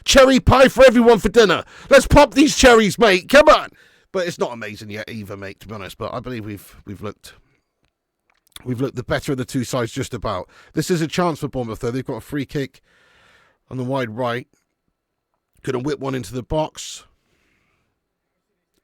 Cherry pie for everyone for dinner. Let's pop these cherries, mate. Come on. But it's not amazing yet either, mate, to be honest. But I believe we've looked the better of the two sides just about. This is a chance for Bournemouth, though. They've got a free kick on the wide right. Gonna whip one into the box.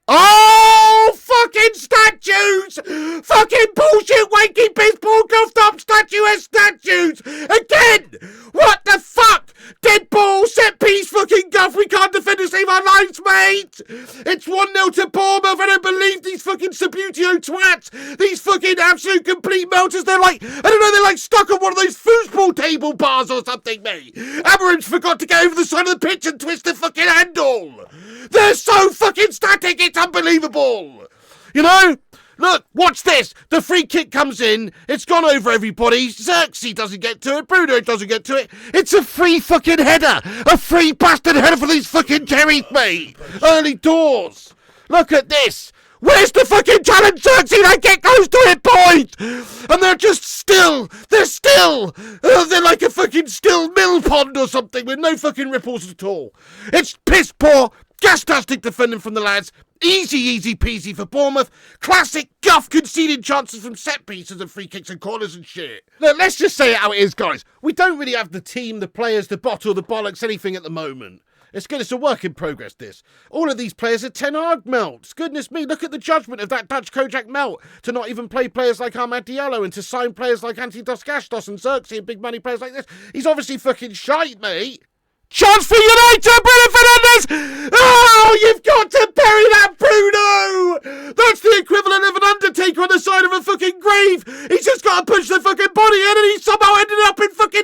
Oh, fucking statues! Fucking bullshit, wanky piss, ball, golf top, statuesque statues! Again! What the fuck? Dead ball, set piece, fucking guff, we can't defend to save our lives, mate! It's 1-0 to Bournemouth, I don't believe these fucking Sabutio twats! These fucking absolute complete melters, they're like, I don't know, they're like stuck on one of those foosball table bars or something, mate! Amorim's forgot to get over the side of the pitch and twist the fucking handle! They're so fucking static, it's unbelievable! You know? Look, watch this. The free kick comes in. It's gone over everybody. Xerxes doesn't get to it. Bruno doesn't get to it. It's a free fucking header. A free bastard header for these fucking cherries, mate. Early doors. Look at this. Where's the fucking challenge, Xerxes? I get close to it, boys. And they're just still. They're still. They're like a fucking still mill pond or something with no fucking ripples at all. It's piss poor. Gastastic defending from the lads. Easy peasy for Bournemouth. Classic guff conceding chances from set pieces and free kicks and corners and shit. Look, let's just say it how it is, guys. We don't really have the team, the players, the bottle, the bollocks, anything at the moment. It's good. It's a work in progress, this. All of these players are Ten Hag melts. Goodness me, look at the judgment of that Dutch Kojak melt to not even play players like Ahmad Diallo and to sign players like Antidos Gastos and Xerxes and big money players like this. He's obviously fucking shite, mate. Chance for United, Bruno Fernandes! Oh, you've got to bury that, Bruno! That's the equivalent of an undertaker on the side of a fucking grave! He's just got to push the fucking body in and he somehow ended up in fucking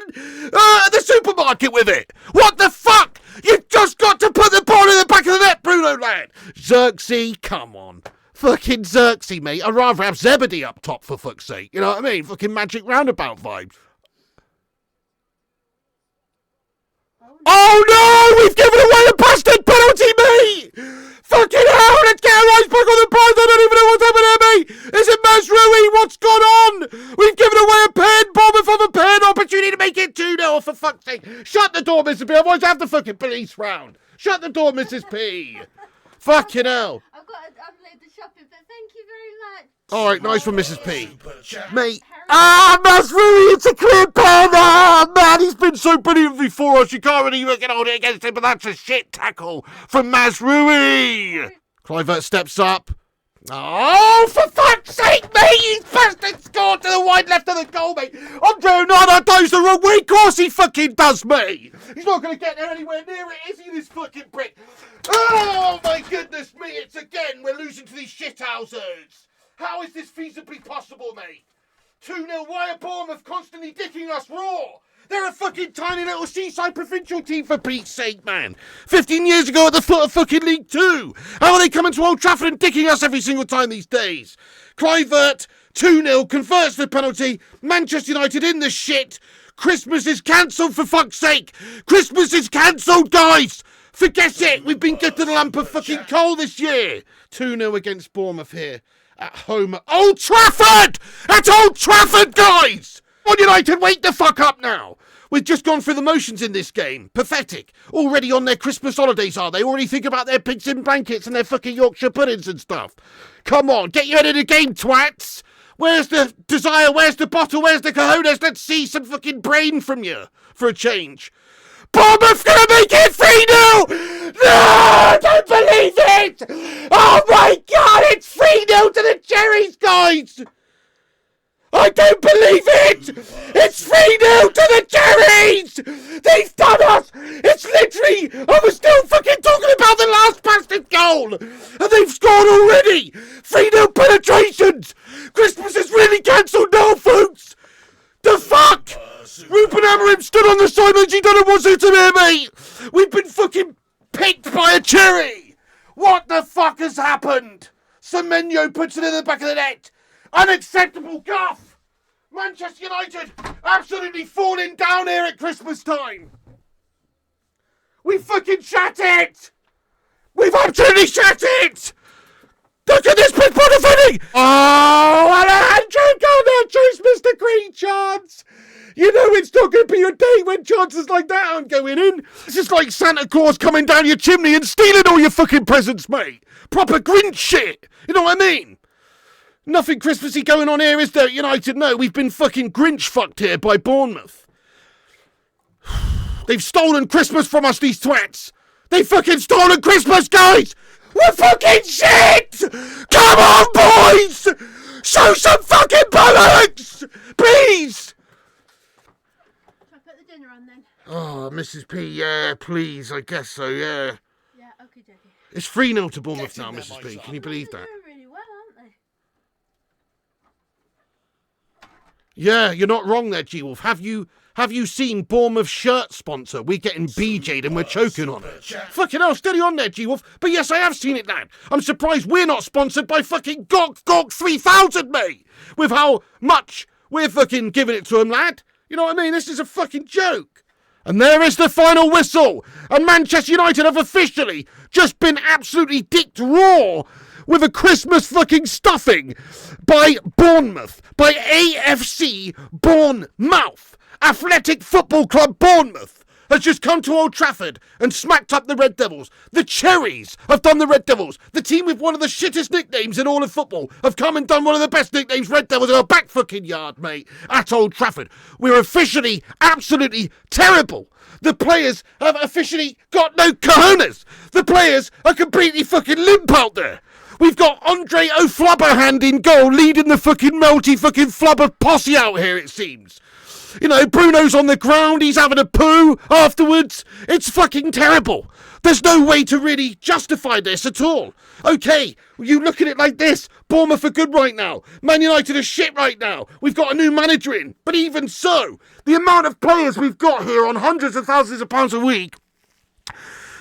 the supermarket with it! What the fuck? You've just got to put the ball in the back of the net, Bruno, lad! Xerxes, come on. Fucking Xerxes, mate. I'd rather have Zebedee up top, for fuck's sake. You know what I mean? Fucking Magic Roundabout vibes. Oh no! We've given away a bastard penalty, mate! Fucking hell! Let's get our eyes back on the prize! I don't even know what's happening here, mate! Is it Mazraoui? What's gone on? We've given away a pen! Bournemouth have a pen! Opportunity to make it 2-0, for fuck's sake! Shut the door, Mrs. P! Otherwise have the fucking police round! Shut the door, Mrs. P! Fucking hell! I've got to upload the shopping, but thank you very much. Alright, nice one, Mrs. P. Mate. Mazraoui, it's a clear pen! Ah, man, he's been so brilliant before us. You can't really get on it against him, but that's a shit tackle from Mazraoui. Kluivert steps up. Oh, for fuck's sake, mate! He's bastard scored to the wide left of the goal, mate. Andre Onana goes the wrong way. Of course he fucking does, mate. He's not going to get there anywhere near it, is he, this fucking prick? Oh, my goodness me. It's again, we're losing to these shithousers. How is this feasibly possible, mate? 2-0, why are Bournemouth constantly dicking us raw? They're a fucking tiny little seaside provincial team, for Pete's sake, man. 15 years ago at the foot of fucking League 2. How are they coming to Old Trafford and dicking us every single time these days? Kluivert, 2-0, converts the penalty. Manchester United in the shit. Christmas is cancelled, for fuck's sake. Christmas is cancelled, guys. Forget it. We've been getting a lump of fucking coal this year. 2-0 against Bournemouth here. At home at Old Trafford! At Old Trafford, guys! On United, wake the fuck up now! We've just gone through the motions in this game. Pathetic. Already on their Christmas holidays, are they? Already think about their pigs in blankets and their fucking Yorkshire puddings and stuff. Come on, get your head in the game, twats! Where's the desire? Where's the bottle? Where's the cojones? Let's see some fucking brain from you for a change. Bournemouth's gonna make it 3-0! No! I don't believe it! Oh my god, it's 3-0 to the Cherries, guys! I don't believe it! It's 3-0 to the Cherries! They've done us! It's literally... I was still fucking talking about the last bastard goal! And they've scored already! 3-0 penetrations! Christmas is really cancelled now, folks! The fuck? Ruben Amorim stood on the sidelines. He don't know what's it to me, mate. We've been fucking picked by a cherry. What the fuck has happened? Semenyo puts it in the back of the net. Unacceptable guff. Manchester United absolutely falling down here at Christmas time. We fucking shat it. We've absolutely shat it. Look at this pitch ball defending! Oh, Alejandro Garnacho's missed a great chance! You know it's not going to be your day when chances like that aren't going in. It's just like Santa Claus coming down your chimney and stealing all your fucking presents, mate. Proper Grinch shit. You know what I mean? Nothing Christmassy going on here, is there, United? No, we've been fucking Grinch fucked here by Bournemouth. They've stolen Christmas from us, these twats. They've fucking stolen Christmas, guys! We're fucking shit! Come on, boys! Show some fucking bollocks! Please! Shall I put the dinner on then? Oh, Mrs. P, yeah, please, I guess so, yeah. Yeah, okay, Jackie. It's 3-0 to Bournemouth now, Mrs. P. Can you believe that? They're doing really well, aren't they? Yeah, you're not wrong there, G-Wolf. Have you seen Bournemouth shirt sponsor? We're getting BJ'd and we're choking on it. Fucking hell, steady on there, G-Wolf. But yes, I have seen it, lad. I'm surprised we're not sponsored by fucking Gok 3000, mate. With how much we're fucking giving it to him, lad. You know what I mean? This is a fucking joke. And there is the final whistle. And Manchester United have officially just been absolutely dicked raw with a Christmas fucking stuffing by Bournemouth. By AFC Bournemouth. Athletic Football Club Bournemouth has just come to Old Trafford and smacked up the Red Devils. The Cherries have done the Red Devils. The team with one of the shittest nicknames in all of football have come and done one of the best nicknames, Red Devils, in a back fucking yard, mate, at Old Trafford. We're officially absolutely terrible. The players have officially got no cojones. The players are completely fucking limp out there. We've got Andre O'Flubberhand in goal, leading the fucking melty fucking flubber posse out here, it seems. You know, Bruno's on the ground, he's having a poo afterwards. It's fucking terrible. There's no way to really justify this at all. Okay, you look at it like this. Bournemouth are good right now. Man United are shit right now. We've got a new manager in. But even so, the amount of players we've got here on hundreds of thousands of pounds a week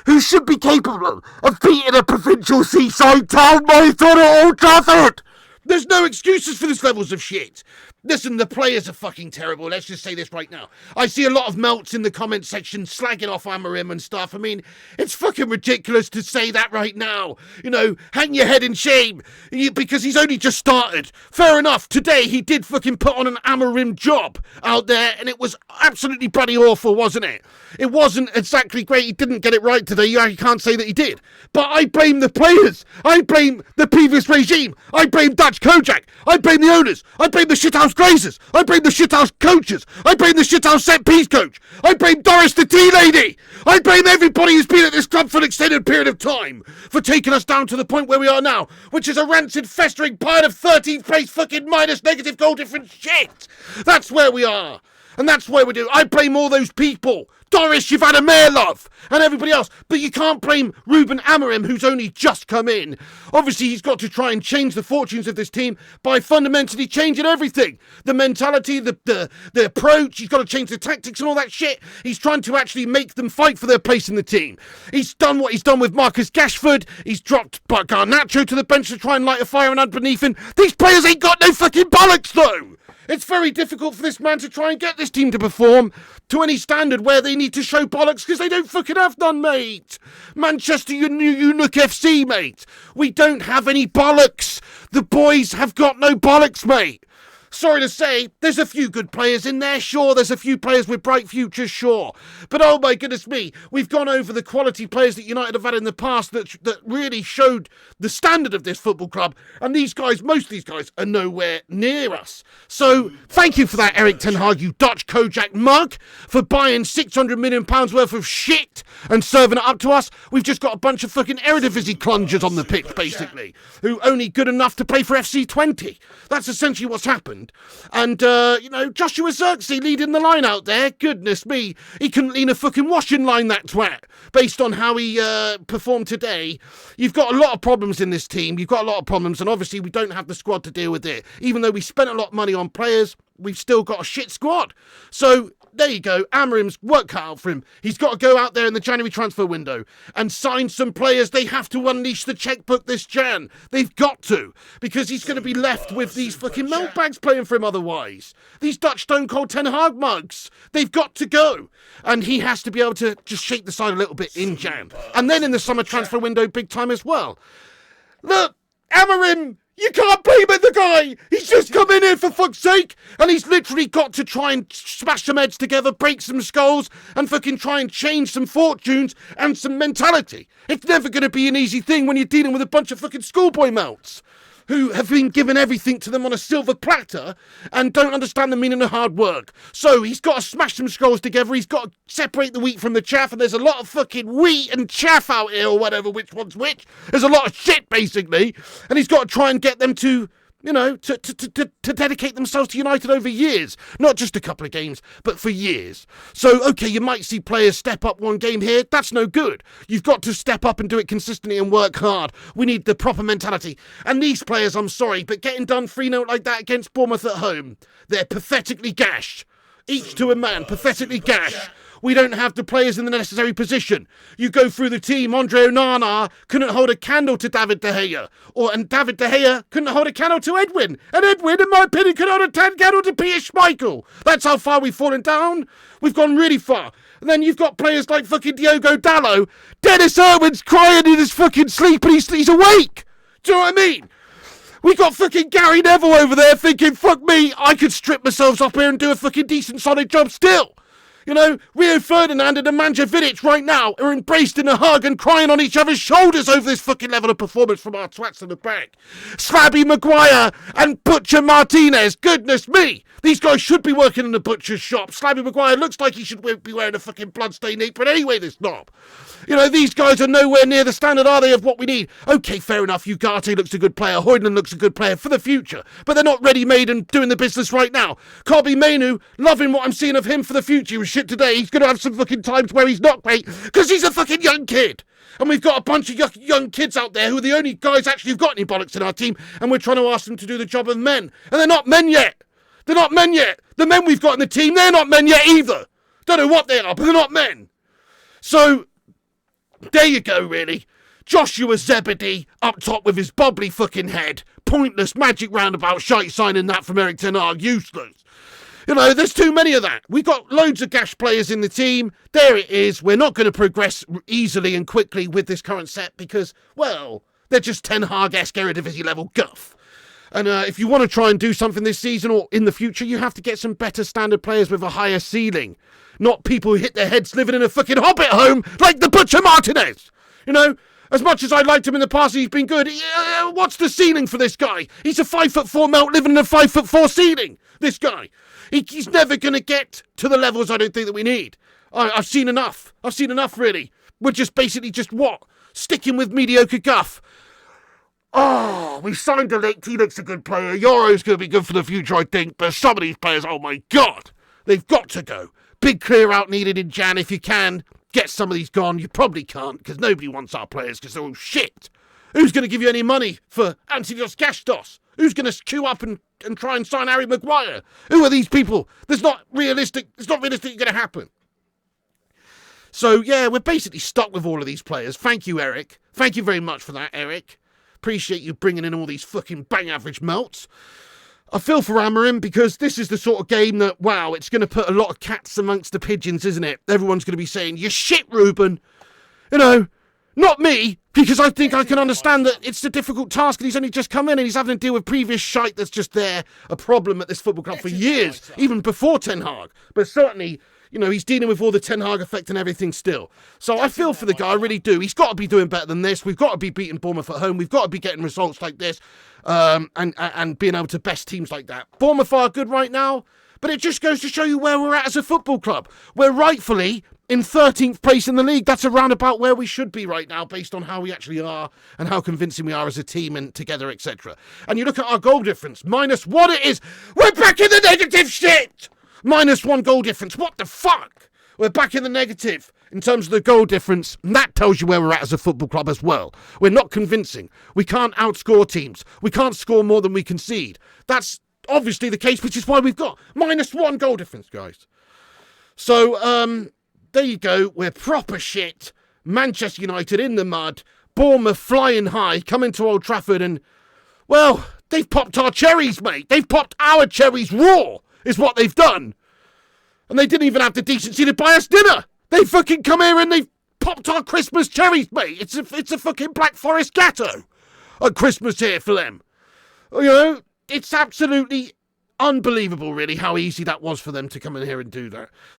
who should be capable of beating a provincial seaside town, mate, on Old Trafford. There's no excuses for this levels of shit. Listen, the players are fucking terrible. Let's just say this right now. I see a lot of melts in the comment section slagging off Amorim and stuff. I mean, it's fucking ridiculous to say that right now. You know, hang your head in shame because he's only just started. Fair enough. Today he did fucking put on an Amorim job out there and it was absolutely bloody awful, wasn't it? It wasn't exactly great. He didn't get it right today. You can't say that he did. But I blame the players. I blame the previous regime. I blame Dutch Kojak. I blame the owners. I blame the shithouse Glazers. I blame the shithouse coaches. I blame the shithouse set-piece coach. I blame Doris the tea lady. I blame everybody who's been at this club for an extended period of time for taking us down to the point where we are now, which is a rancid, festering pile of 13th place fucking minus negative goal difference shit. That's where we are. And that's why we do. I blame all those people. Doris, you've had a mayor, love, and everybody else. But you can't blame Ruben Amorim, who's only just come in. Obviously, he's got to try and change the fortunes of this team by fundamentally changing everything. The mentality, the approach. He's got to change the tactics and all that shit. He's trying to actually make them fight for their place in the team. He's done what he's done with Marcus Rashford. He's dropped Garnacho to the bench to try and light a fire underneath him. These players ain't got no fucking bollocks, though. It's very difficult for this man to try and get this team to perform to any standard where they need to show bollocks because they don't fucking have none, mate. Manchester United FC, mate. We don't have any bollocks. The boys have got no bollocks, mate. Sorry to say, there's a few good players in there, sure. There's a few players with bright futures, sure. But oh my goodness me, we've gone over the quality players that United have had in the past that really showed the standard of this football club. And these guys, most of these guys, are nowhere near us. So thank you for that, Eric Ten Hag, you Dutch Kojak mug, for buying £600 million worth of shit and serving it up to us. We've just got a bunch of fucking Eredivisie clungers on the pitch, basically, who only good enough to play for FC 20. That's essentially what's happened. And, Joshua Zirkzee leading the line out there. Goodness me. He couldn't lean a fucking washing line, that twat, based on how he performed today. You've got a lot of problems in this team. You've got a lot of problems, and obviously we don't have the squad to deal with it. Even though we spent a lot of money on players, we've still got a shit squad. So there you go. Amorim's work cut out for him. He's got to go out there in the January transfer window and sign some players. They have to unleash the checkbook this Jan. They've got to, because he's going to be left with these fucking milk bags playing for him otherwise. These Dutch Stone Cold Ten Hag mugs. They've got to go. And he has to be able to just shake the side a little bit in Jan. And then in the summer transfer window, big time as well. Look, Amorim, you can't blame the guy. He's just come in here for fuck's sake. And he's literally got to try and smash some heads together, break some skulls, and fucking try and change some fortunes and some mentality. It's never going to be an easy thing when you're dealing with a bunch of fucking schoolboy melts who have been given everything to them on a silver platter and don't understand the meaning of hard work. So he's got to smash some skulls together. He's got to separate the wheat from the chaff. And there's a lot of fucking wheat and chaff out here, or whatever, which one's which. There's a lot of shit, basically. And he's got to try and get them to, you know, to dedicate themselves to United over years. Not just a couple of games, but for years. So, okay, you might see players step up one game here. That's no good. You've got to step up and do it consistently and work hard. We need the proper mentality. And these players, I'm sorry, but getting done 3-0 like that against Bournemouth at home, they're pathetically gashed. Each to a man, pathetically gashed. We don't have the players in the necessary position. You go through the team, Andre Onana couldn't hold a candle to David De Gea. And David De Gea couldn't hold a candle to Edwin. And Edwin, in my opinion, could hold a candle to Peter Schmeichel. That's how far we've fallen down. We've gone really far. And then you've got players like fucking Diogo Dalot. Dennis Irwin's crying in his fucking sleep and he's awake. Do you know what I mean? We got fucking Gary Neville over there thinking, fuck me, I could strip myself up here and do a fucking decent solid job still. You know, Rio Ferdinand and Nemanja Vidic right now are embraced in a hug and crying on each other's shoulders over this fucking level of performance from our twats in the back. Slabby Maguire and Butcher Martinez, goodness me. These guys should be working in the butcher's shop. Slabby Maguire looks like he should be wearing a fucking bloodstained apron anyway, this knob. You know, these guys are nowhere near the standard, are they, of what we need? Okay, fair enough, Ugarte looks a good player, Huijsen looks a good player for the future, but they're not ready-made and doing the business right now. Kobbie Mainoo, loving what I'm seeing of him for the future. He was shit today, he's going to have some fucking times where he's not great, because he's a fucking young kid. And we've got a bunch of young kids out there who are the only guys actually who've got any bollocks in our team, and we're trying to ask them to do the job of men. And they're not men yet. They're not men yet. The men we've got in the team, they're not men yet either. Don't know what they are, but they're not men. So, there you go, really. Joshua Zebedee up top with his bobbly fucking head. Pointless magic roundabout shite signing that from Erik ten Hag. Useless. You know, there's too many of that. We've got loads of gash players in the team. There it is. We're not going to progress easily and quickly with this current set because, well, they're just Ten Hag-esque Eredivisie level guff. And if you want to try and do something this season or in the future, you have to get some better standard players with a higher ceiling. Not people who hit their heads living in a fucking hobbit home like the Butcher Martinez. You know, as much as I liked him in the past, he's been good. What's the ceiling for this guy? He's a 5'4" melt living in a 5'4" ceiling. This guy. He's never going to get to the levels I don't think that we need. I've seen enough. I've seen enough, really. We're just basically just what? Sticking with mediocre guff. Oh, we signed a late. He looks a good player. Yoro's going to be good for the future, I think. But some of these players, oh my God, they've got to go. Big clear out needed in Jan. If you can, get some of these gone. You probably can't because nobody wants our players because they're all shit. Who's going to give you any money for Antivios Gastos? Who's going to queue up and try and sign Harry Maguire? Who are these people? It's not realistic going to happen. So, yeah, we're basically stuck with all of these players. Thank you, Eric. Thank you very much for that, Eric. Appreciate you bringing in all these fucking bang average melts. I feel for Amorim because this is the sort of game that, wow, it's going to put a lot of cats amongst the pigeons, isn't it? Everyone's going to be saying, you're shit, Ruben. You know, not me, because I think I can understand that it's a difficult task and he's only just come in and he's having to deal with previous shite that's just there, a problem at this football club for years, even before Ten Hag. But certainly, you know, he's dealing with all the Ten Hag effect and everything still. So I feel for the guy, I really do. He's got to be doing better than this. We've got to be beating Bournemouth at home. We've got to be getting results like this and being able to best teams like that. Bournemouth are good right now, but it just goes to show you where we're at as a football club. We're rightfully in 13th place in the league. That's around about where we should be right now based on how we actually are and how convincing we are as a team and together, etc. And you look at our goal difference, -1 it is. We're back in the negative shit! -1 goal difference. What the fuck? We're back in the negative in terms of the goal difference. And that tells you where we're at as a football club as well. We're not convincing. We can't outscore teams. We can't score more than we concede. That's obviously the case, which is why we've got -1 goal difference, guys. So, there you go. We're proper shit. Manchester United in the mud. Bournemouth flying high. Coming to Old Trafford and, well, they've popped our cherries, mate. They've popped our cherries raw, is what they've done. And they didn't even have the decency to buy us dinner. They fucking come here and they've popped our Christmas cherries, mate. It's a fucking Black Forest gatto. at Christmas here for them. You know, it's absolutely unbelievable, really, how easy that was for them to come in here and do that.